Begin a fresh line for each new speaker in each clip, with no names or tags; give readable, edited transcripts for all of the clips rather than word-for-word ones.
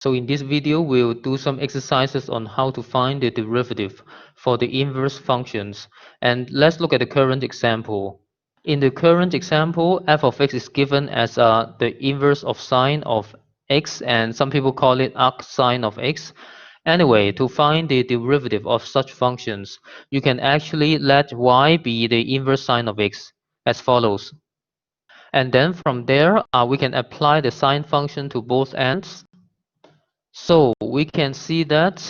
So in this video, we'll do some exercises on how to find the derivative for the inverse functions. And let's look at the current example. In the current example, f of x is given as the inverse of sine of x, and some people call it arcsin of x. Anyway, to find the derivative of such functions, you can actually let y be the inverse sine of x as follows. And then from there, we can apply the sine function to both ends. So we can see that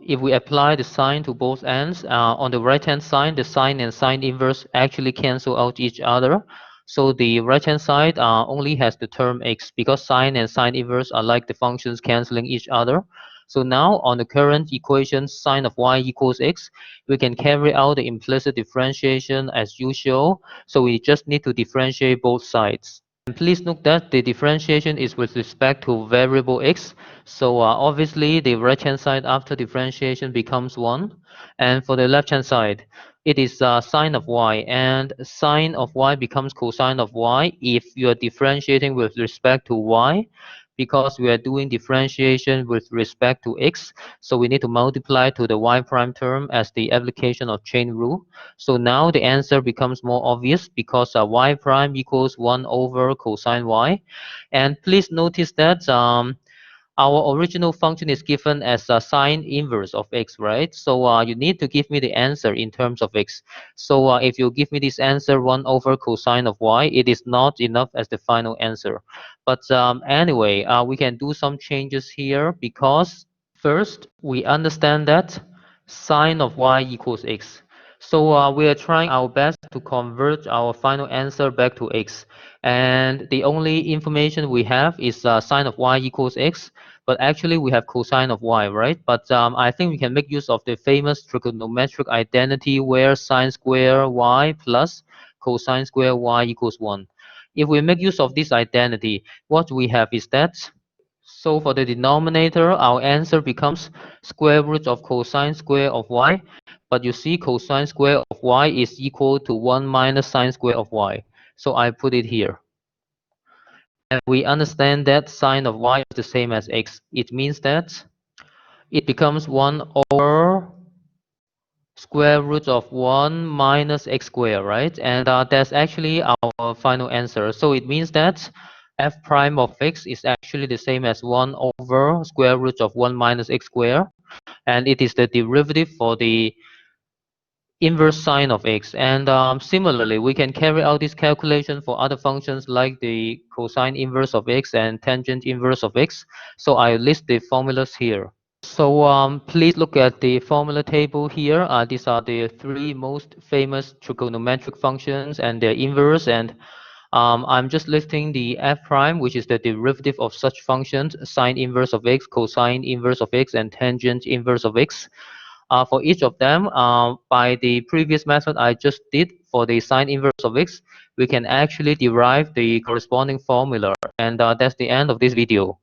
if we apply the sine to both ends, on the right-hand side, the sine and sine inverse actually cancel out each other. So the right-hand side only has the term x because sine and sine inverse are like the functions canceling each other. So now on the current equation, sine of y equals x, we can carry out the implicit differentiation as usual. So we just need to differentiate both sides. And please note that the differentiation is with respect to variable x. So obviously the right hand side after differentiation becomes 1. And for the left hand side, it is sine of y. And sine of y becomes cosine of y if you are differentiating with respect to y. Because we are doing differentiation with respect to x, so we need to multiply to the y prime term as the application of chain rule. So now the answer becomes more obvious because y prime equals 1 over cosine y. And please notice that our original function is given as a sine inverse of x, right? So you need to give me the answer in terms of x. So if you give me this answer 1 over cosine of y, it is not enough as the final answer. But anyway, we can do some changes here because first we understand that sine of y equals x. So we are trying our best to convert our final answer back to x. And the only information we have is sine of y equals x, but actually we have cosine of y, right? But I think we can make use of the famous trigonometric identity where sine square y plus cosine square y equals 1. If we make use of this identity, what we have is that, so for the denominator, our answer becomes square root of cosine square of y. But you see cosine square of y is equal to 1 minus sine square of y. So I put it here. And we understand that sine of y is the same as x. It means that it becomes 1 over square root of 1 minus x squared, right? And that's actually our final answer. So it means that f prime of x is actually the same as 1 over square root of 1 minus x squared. And it is the derivative for the inverse sine of x. And similarly, we can carry out this calculation for other functions like the cosine inverse of x and tangent inverse of x. So I list the formulas here. So please look at the formula table here. These are the three most famous trigonometric functions and their inverse. And I'm just listing the f prime, which is the derivative of such functions: sine inverse of x, cosine inverse of x, and tangent inverse of x. For each of them, by the previous method I just did for the sine inverse of x, we can actually derive the corresponding formula. And that's the end of this video.